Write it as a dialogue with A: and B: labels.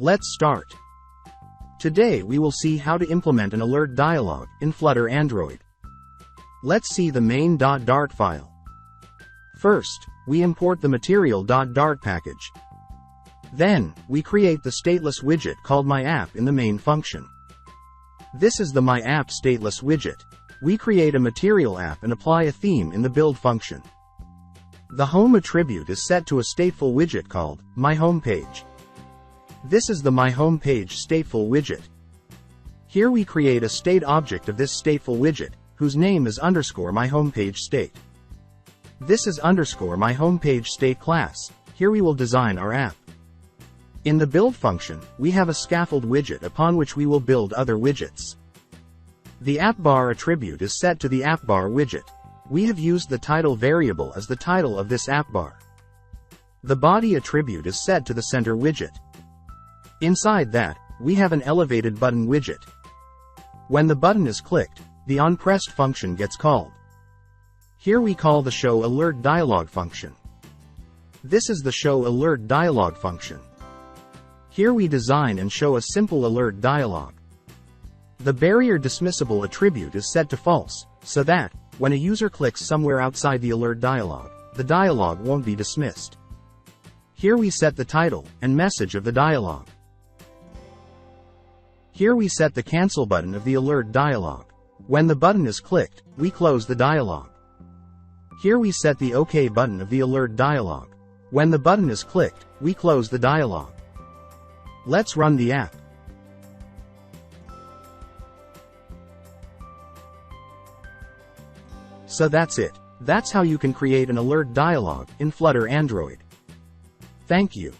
A: Let's start. Today we will see how to implement an alert dialog in Flutter Android. Let's see the main.dart file. First, we import the material.dart package. Then, we create the stateless widget called myApp in the main function. This is the myApp stateless widget. We create a material app and apply a theme in the build function. The home attribute is set to a stateful widget called myHomepage. This is the myHomepage stateful widget. Here we create a state object of this stateful widget, whose name is _myHomepage_state. This is _myHomepage_state class. Here we will design our app. In the build function, we have a scaffold widget upon which we will build other widgets. The appBar attribute is set to the appBar widget. We have used the title variable as the title of this appBar. The body attribute is set to the center widget. Inside that, we have an elevated button widget. When the button is clicked, the onPressed function gets called. Here we call the showAlertDialog function. This is the showAlertDialog function. Here we design and show a simple alert dialog. The barrier dismissible attribute is set to false, so that, when a user clicks somewhere outside the alert dialog, the dialog won't be dismissed. Here we set the title and message of the dialog. Here we set the cancel button of the alert dialog. When the button is clicked, we close the dialog. Here we set the OK button of the alert dialog. When the button is clicked, we close the dialog. Let's run the app. So that's it. That's how you can create an alert dialog in Flutter Android. Thank you.